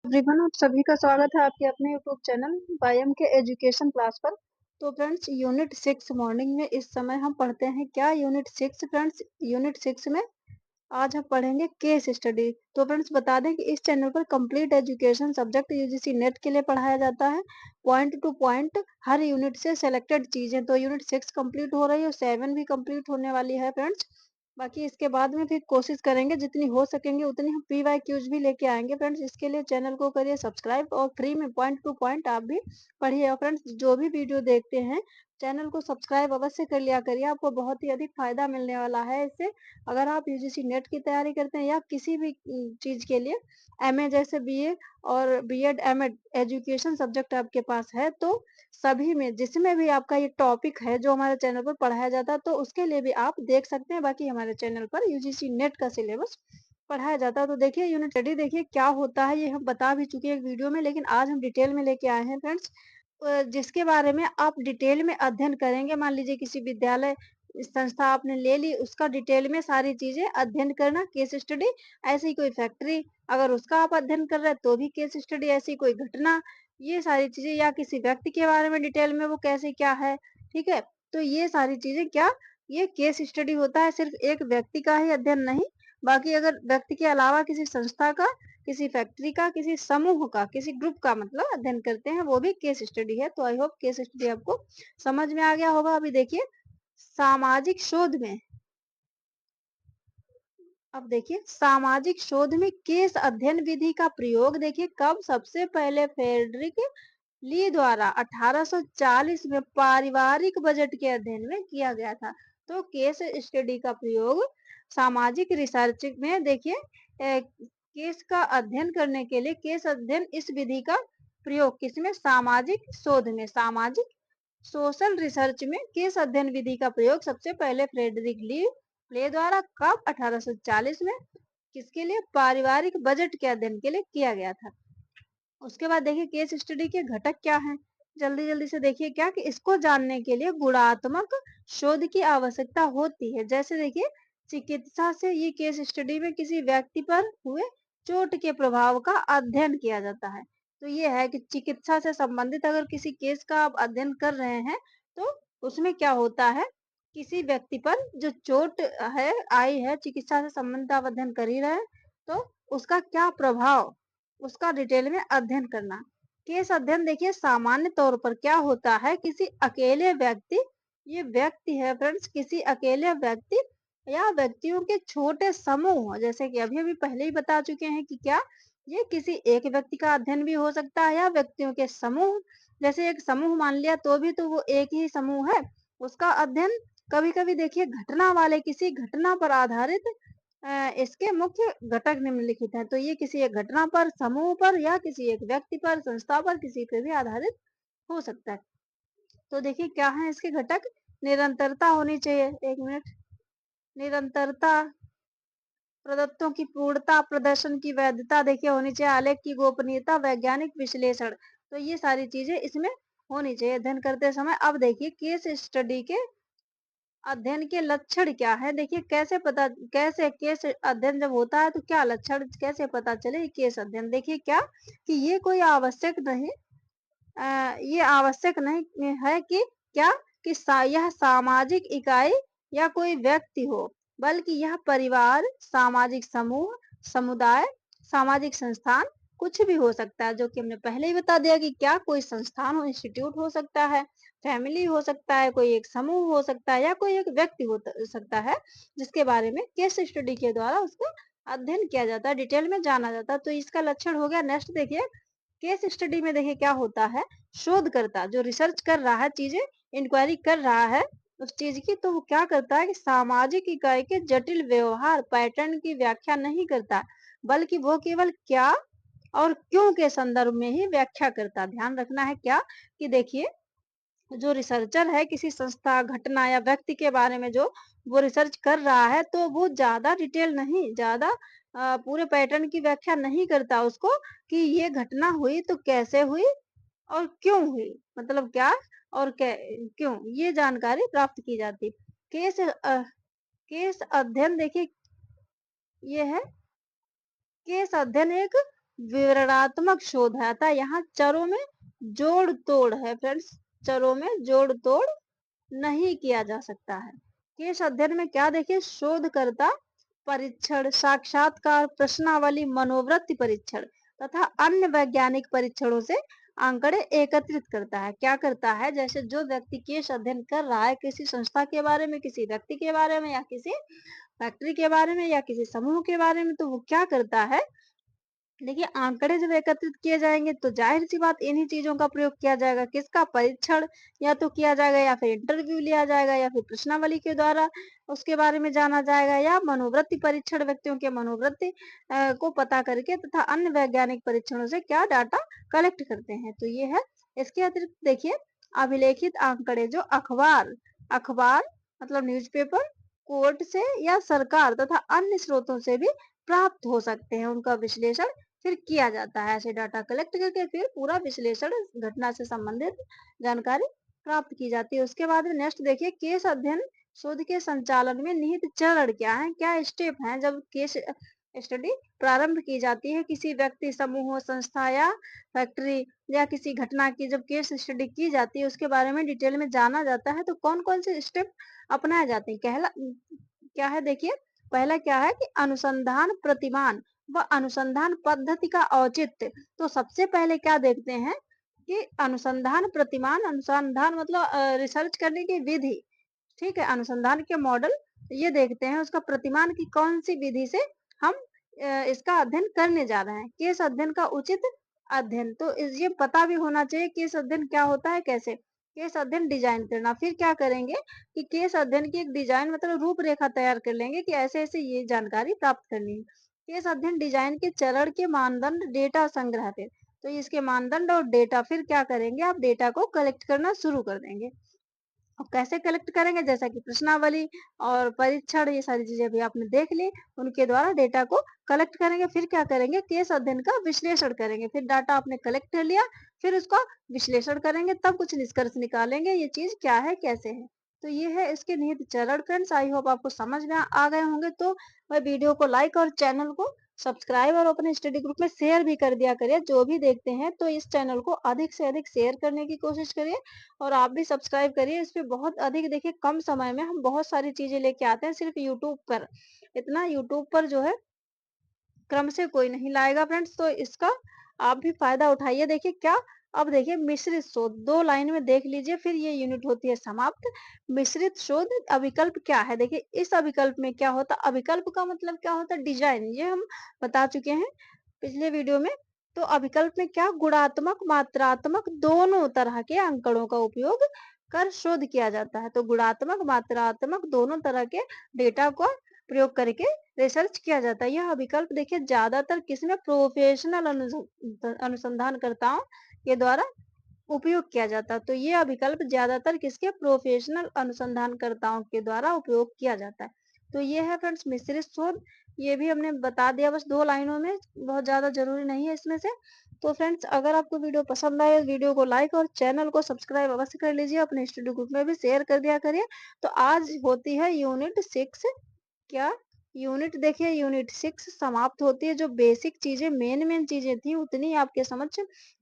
Everyone, आप सभी का स्वागत है आपके अपने यूट्यूब चैनल वाईएम के एजुकेशन क्लास पर। तो फ्रेंड्स, यूनिट 6 मॉर्निंग में इस समय हम पढ़ते हैं क्या यूनिट 6। फ्रेंड्स, यूनिट 6 में आज हम पढ़ेंगे केस स्टडी। तो फ्रेंड्स, बता दें कि इस चैनल पर complete education subject UGC net के लिए पढ़ाया जाता है। पॉइंट टू पॉइंट हर यूनिट से सेलेक्टेड चीजें। तो यूनिट 6 कंप्लीट हो रही है और 7 भी कंप्लीट होने वाली है फ्रेंड्स। बाकी इसके बाद में फिर कोशिश करेंगे जितनी हो सकेंगे उतनी हम PYQs भी लेके आएंगे फ्रेंड्स। इसके लिए चैनल को करिए सब्सक्राइब और फ्री में पॉइंट टू पॉइंट आप भी पढ़िए। और फ्रेंड्स, जो भी वीडियो देखते हैं चैनल को सब्सक्राइब अवश्य कर लिया करिए, आपको बहुत ही अधिक फायदा मिलने वाला है इससे। अगर आप यूजीसी नेट की तैयारी करते हैं या किसी भी चीज के लिए MA जैसे BA और B.Ed M.Ed एजुकेशन सब्जेक्ट आपके पास है, तो सभी में जिसमें भी आपका ये टॉपिक है जो हमारे चैनल पर पढ़ाया जाता है, तो उसके लिए भी आप देख सकते हैं। बाकी हमारे चैनल पर यूजीसी नेट का सिलेबस पढ़ाया जाता है। तो देखिए यूनिट स्टडी देखिए क्या होता है, ये हम बता भी चुके हैं एक वीडियो में, लेकिन आज हम डिटेल में लेके आए हैं फ्रेंड्स। जिसके बारे में आप डिटेल में अध्ययन करेंगे। मान लीजिए किसी विद्यालय संस्था आपने ले ली, उसका डिटेल में सारी चीजें अध्ययन करना, केस स्टडी। ऐसी कोई फैक्ट्री अगर उसका आप अध्ययन कर रहे हैं तो भी केस स्टडी। ऐसी कोई घटना, ये सारी चीजें, या किसी व्यक्ति के बारे में डिटेल में वो कैसे क्या है, ठीक है। तो ये सारी चीजें क्या, ये केस स्टडी होता है। सिर्फ एक व्यक्ति का ही अध्ययन नहीं, बाकी अगर व्यक्ति के अलावा किसी संस्था का, किसी फैक्ट्री का, किसी समूह का, किसी ग्रुप का मतलब अध्ययन करते हैं, वो भी केस स्टडी है। तो आई होप केस स्टडी आपको समझ में आ गया होगा। अभी देखिए सामाजिक शोध में, अब देखिए सामाजिक शोध में केस अध्ययन विधि का प्रयोग देखिए कब सबसे पहले फ्रेडरिक ली द्वारा 1840 में पारिवारिक बजट के अध्ययन में किया गया था। तो केस स्टडी का प्रयोग सामाजिक रिसर्च में देखिए केस का अध्ययन करने के लिए, केस अध्ययन इस विधि का प्रयोग किसमें, सामाजिक शोध में, सामाजिक सोशल रिसर्च में केस अध्ययन विधि का प्रयोग सबसे पहले फ्रेडरिक ली प्ले द्वारा कब 1840 में किसके लिए, पारिवारिक बजट के अध्ययन के लिए किया गया था। उसके बाद देखिए केस स्टडी के घटक क्या हैं, जल्दी जल्दी से देखिए क्या कि इसको जानने के लिए गुणात्मक शोध की आवश्यकता होती है। जैसे देखिए चिकित्सा से ये केस स्टडी में किसी व्यक्ति पर हुए चोट के प्रभाव का अध्ययन किया जाता है। तो ये है कि चिकित्सा से संबंधित अगर किसी केस का आप अध्ययन कर रहे हैं तो उसमें क्या होता है, किसी व्यक्ति पर जो चोट है आई है, चिकित्सा से संबंधित आप अध्ययन कर ही रहे हैं, तो उसका क्या प्रभाव, उसका डिटेल में अध्ययन करना। केस अध्ययन देखिए सामान्य तौर पर क्या होता है, किसी अकेले व्यक्ति, ये व्यक्ति है फ्रेंड्स, किसी अकेले व्यक्ति या व्यक्तियों के छोटे समूह, जैसे कि अभी अभी पहले ही बता चुके हैं कि क्या ये किसी एक व्यक्ति का अध्ययन भी हो सकता है या व्यक्तियों के समूह। जैसे एक समूह मान लिया तो भी तो वो एक ही समूह है, उसका अध्ययन। कभी कभी देखिए घटना वाले, किसी घटना पर आधारित इसके मुख्य घटक निम्नलिखित हैं। तो ये किसी एक घटना पर, समूह पर, या किसी एक व्यक्ति पर, संस्था पर, किसी पर भी आधारित हो सकता है। तो देखिए क्या है इसके घटक, निरंतरता होनी चाहिए, एक मिनट, निरंतरता, प्रदत्तों की पूर्णता, प्रदर्शन की वैधता देखिए होनी चाहिए, आलेख की गोपनीयता, वैज्ञानिक विश्लेषण। तो ये सारी चीजें इसमें होनी चाहिए अध्ययन करते समय। अब देखिए केस स्टडी के अध्ययन के लक्षण क्या है, देखिए कैसे पता, कैसे केस अध्ययन जब होता है तो क्या लक्षण, कैसे पता चले केस अध्ययन। देखिए क्या कि ये कोई आवश्यक नहीं, ये आवश्यक नहीं है कि क्या कि यह सामाजिक इकाई या कोई व्यक्ति हो, बल्कि यह परिवार, सामाजिक समूह, समुदाय, सामाजिक संस्थान कुछ भी हो सकता है। जो कि हमने पहले ही बता दिया कि क्या कोई संस्थान हो, इंस्टीट्यूट हो सकता है, फैमिली हो सकता है, कोई एक समूह हो सकता है, या कोई एक व्यक्ति हो सकता है, जिसके बारे में केस स्टडी के द्वारा उसका अध्ययन किया जाता है, डिटेल में जाना जाता है। तो इसका लक्षण हो गया। नेक्स्ट देखिए केस स्टडी में देखिए क्या होता है, शोधकर्ता जो रिसर्च कर रहा है, चीजें इंक्वायरी कर रहा है उस चीज की, तो वो क्या करता है कि सामाजिक इकाई के जटिल व्यवहार पैटर्न की व्याख्या नहीं करता, बल्कि वो केवल क्या और क्यों के संदर्भ में ही व्याख्या करता। ध्यान रखना है क्या कि देखिए जो रिसर्चर है किसी संस्था, घटना या व्यक्ति के बारे में जो वो रिसर्च कर रहा है, तो वो ज्यादा डिटेल नहीं, ज्यादा पूरे पैटर्न की व्याख्या नहीं करता उसको, कि ये घटना हुई तो कैसे हुई और क्यों हुई, मतलब क्या और क्यों, ये जानकारी प्राप्त की जाती। केस केस अध्ययन देखिए ये है, केस अध्ययन एक विवरणात्मक शोध है, अतः यहाँ चरों में जोड़ तोड़ है फ्रेंड्स, चरों में जोड़ तोड़ नहीं किया जा सकता है। केस अध्ययन में क्या देखिए, शोधकर्ता परीक्षण, साक्षात्कार, प्रश्नावली, मनोवृत्ति परीक्षण तथा अन्य वैज्ञानिक परीक्षणों से आंकड़े एकत्रित करता है। क्या करता है, जैसे जो व्यक्ति केस अध्ययन कर रहा है किसी संस्था के बारे में, किसी व्यक्ति के बारे में या किसी फैक्ट्री के बारे में या किसी समूह के बारे में, तो वो क्या करता है, देखिए आंकड़े जब एकत्रित किए जाएंगे तो जाहिर सी बात इन्हीं चीजों का प्रयोग किया जाएगा। किसका परीक्षण या तो किया जाएगा, या फिर इंटरव्यू लिया जाएगा, या फिर प्रश्नावली के द्वारा उसके बारे में जाना जाएगा, या मनोवृत्ति परीक्षण, व्यक्तियों के मनोवृत्ति को पता करके तथा अन्य वैज्ञानिक परीक्षणों से क्या डाटा कलेक्ट करते हैं। तो ये है। इसके अतिरिक्त देखिए, अभिलेखित आंकड़े जो अखबार अखबार मतलब न्यूज़पेपर, कोर्ट से या सरकार तथा अन्य स्रोतों से भी प्राप्त हो सकते हैं। उनका विश्लेषण फिर किया जाता है। ऐसे डाटा कलेक्ट करके फिर पूरा विश्लेषण, घटना से संबंधित जानकारी प्राप्त की जाती है। उसके बाद में नेक्स्ट देखिए, केस अध्ययन शोध के संचालन में निहित चरण क्या है, क्या स्टेप हैं जब केस स्टडी प्रारंभ की जाती है। किसी व्यक्ति, समूह, संस्था या फैक्ट्री या किसी घटना की जब केस स्टडी की जाती है, उसके बारे में डिटेल में जाना जाता है, तो कौन कौन से स्टेप अपनाए जाते हैं। कहला क्या है देखिए, पहला क्या है कि अनुसंधान प्रतिमान व अनुसंधान पद्धति का औचित्य। तो सबसे पहले क्या देखते हैं कि अनुसंधान प्रतिमान, अनुसंधान मतलब रिसर्च करने की विधि, ठीक है, अनुसंधान के मॉडल ये देखते हैं। उसका प्रतिमान की कौन सी विधि से हम इसका अध्ययन करने जा रहे हैं। केस अध्ययन का उचित अध्ययन, तो ये पता भी होना चाहिए केस अध्ययन क्या होता है, कैसे केस अध्ययन डिजाइन करना। फिर क्या करेंगे कि केस अध्ययन की एक डिजाइन मतलब रूपरेखा तैयार कर लेंगे कि ऐसे ऐसे ये जानकारी प्राप्त करनी है। केस अध्ययन डिजाइन के चरण के मानदंड, डेटा संग्रह। फिर तो इसके मानदंड और डेटा, फिर क्या करेंगे, आप डेटा को कलेक्ट करना शुरू कर देंगे। अब कैसे कलेक्ट करेंगे, जैसा कि प्रश्नावली और परीक्षण, ये सारी चीजें भी आपने देख ली, उनके द्वारा डेटा को कलेक्ट करेंगे। फिर क्या करेंगे, केस अध्ययन का विश्लेषण करेंगे। फिर डाटा आपने कलेक्ट कर लिया, फिर उसका विश्लेषण करेंगे, तब कुछ निष्कर्ष निकालेंगे ये चीज क्या है, कैसे है। तो ये है इसके निहित चरण फ्रेंड्स। आई होप आपको समझ में आ गए होंगे। तो वह वीडियो को लाइक और चैनल को सब्सक्राइब और अपने स्टडी ग्रुप में शेयर भी कर दिया करिए। जो भी देखते हैं तो इस चैनल को अधिक से अधिक शेयर करने की कोशिश करिए, और आप भी सब्सक्राइब करिए। इस पे बहुत अधिक देखिए, कम समय में हम बहुत सारी चीजें लेके आते हैं सिर्फ यूट्यूब पर। इतना यूट्यूब पर जो है क्रम से कोई नहीं लाएगा फ्रेंड्स। तो इसका आप भी फायदा उठाइए। देखिए क्या, अब देखिए मिश्रित शोध, दो लाइन में देख लीजिए, फिर ये यूनिट होती है समाप्त। मिश्रित शोध अभिकल्प क्या है, देखिए इस अभिकल्प में क्या होता है, अभिकल्प का मतलब क्या होता है, डिजाइन, ये हम बता चुके हैं पिछले वीडियो में। तो अभिकल्प में क्या, गुणात्मक मात्रात्मक दोनों तरह के आंकड़ों का उपयोग कर शोध किया जाता है। तो गुणात्मक मात्रात्मक दोनों तरह के डेटा को प्रयोग करके रिसर्च किया जाता है। यह विकल्प देखिए ज्यादातर किसमें, प्रोफेशनल अनुसंधानकर्ताओं के द्वारा उपयोग किया जाता है। तो ये विकल्प ज्यादातर किसके, प्रोफेशनल अनुसंधानकर्ताओं के द्वारा उपयोग किया जाता है। तो ये है फ्रेंड्स मिश्रित शोध। ये भी हमने बता दिया बस 2 लाइनों में, बहुत ज्यादा जरूरी नहीं है इसमें से। तो फ्रेंड्स अगर आपको वीडियो पसंद आए, वीडियो को लाइक और चैनल को सब्सक्राइब अवश्य कर लीजिए, अपने स्टडी ग्रुप में भी शेयर कर दिया करिए। तो आज होती है यूनिट 6, क्या, यूनिट देखिए यूनिट 6 समाप्त होती है। जो बेसिक चीजें, मेन चीजें थी उतनी आपके समझ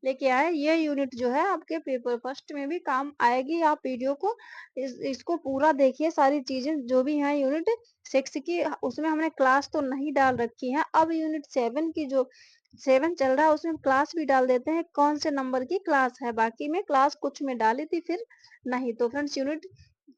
लेके आए। ये यूनिट जो है आपके पेपर फर्स्ट में भी काम आएगी। आप वीडियो को इसको पूरा देखिए, सारी चीजें जो भी हैं यूनिट 6 की, उसमें हमने क्लास तो नहीं डाल रखी है। अब यूनिट 7 की जो 7 चल रहा है उसमें क्लास भी डाल देते हैं, कौन से नंबर की क्लास है। बाकी में क्लास कुछ में डाली थी फिर नहीं। तो फ्रेंड्स यूनिट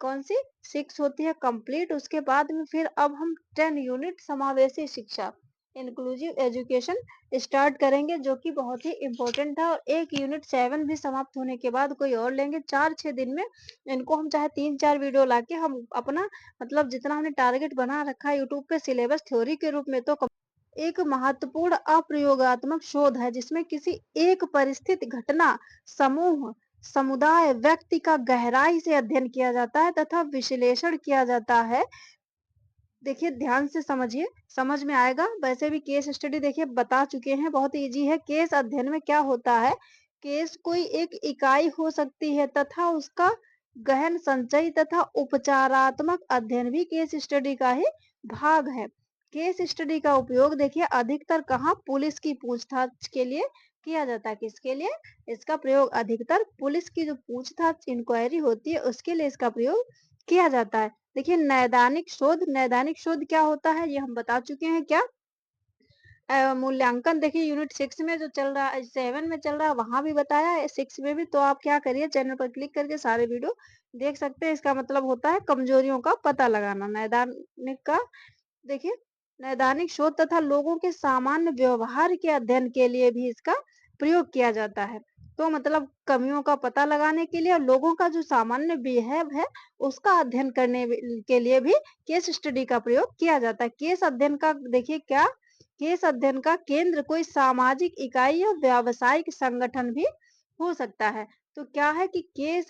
कौन सी 6 होती है कंप्लीट। उसके बाद में फिर अब हम 10 यूनिट समावेशी शिक्षा, इंक्लूसिव एजुकेशन स्टार्ट करेंगे, जो कि बहुत ही इम्पोर्टेंट है। और एक यूनिट 7 भी समाप्त होने के बाद कोई और लेंगे 4-6 दिन में। इनको हम चाहे 3-4 वीडियो लाके हम अपना मतलब जितना हमने टारगेट बना रखा है यूट्यूब पे सिलेबस थ्योरी के रूप में, तो एक महत्वपूर्ण अप्रयोगात्मक शोध है जिसमें किसी एक परिस्थिति, घटना, समूह, समुदाय, व्यक्ति का गहराई से अध्ययन किया जाता है तथा विश्लेषण किया जाता है। देखिए ध्यान से समझिए, समझ में आएगा। वैसे भी केस स्टडी देखिए बता चुके हैं, बहुत इजी है। केस अध्ययन में क्या होता है, केस कोई एक इकाई हो सकती है तथा उसका गहन संचय तथा उपचारात्मक अध्ययन भी केस स्टडी का ही भाग है। केस स्टडी का उपयोग देखिए अधिकतर कहाँ पुलिस की पूछताछ के लिए किया जाता है। किसके लिए? इसका प्रयोग अधिकतर पुलिस की जो पूछताछ इंक्वायरी होती है उसके लिए इसका प्रयोग किया जाता है। देखिए नैदानिक शोध क्या होता है ये हम बता चुके हैं क्या? मूल्यांकन देखिए यूनिट 6 में जो चल रहा है 7 में चल रहा है वहां भी बताया है 6 में भी। तो आप क्या करिए चैनल पर क्लिक करके सारे वीडियो देख सकते हैं। इसका मतलब होता है कमजोरियों का पता लगाना। नैदानिक का देखिए नैदानिक शोध तथा लोगों के सामान्य व्यवहार के अध्ययन के लिए भी इसका प्रयोग किया जाता है। तो मतलब कमियों का पता लगाने के लिए और लोगों का जो सामान्य बिहेव है उसका अध्ययन करने के लिए भी केस स्टडी का प्रयोग किया जाता है। केस अध्ययन का देखिए क्या? केस अध्ययन का केंद्र कोई सामाजिक इकाई या व्यावसायिक संगठन भी हो सकता है। तो क्या है कि केस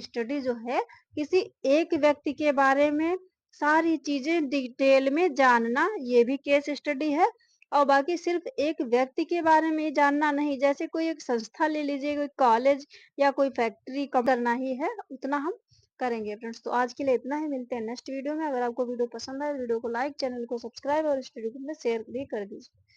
स्टडी जो है किसी एक व्यक्ति के बारे में सारी चीजें डिटेल में जानना ये भी केस स्टडी है। और बाकी सिर्फ एक व्यक्ति के बारे में जानना नहीं, जैसे कोई एक संस्था ले लीजिए, कोई कॉलेज या कोई फैक्ट्री कम करना ही है उतना हम करेंगे फ्रेंड्स। तो आज के लिए इतना ही, मिलते हैं नेक्स्ट वीडियो में। अगर आपको वीडियो पसंद आए वीडियो को लाइक, चैनल को सब्सक्राइब और इस वीडियो को शेयर भी कर दीजिए।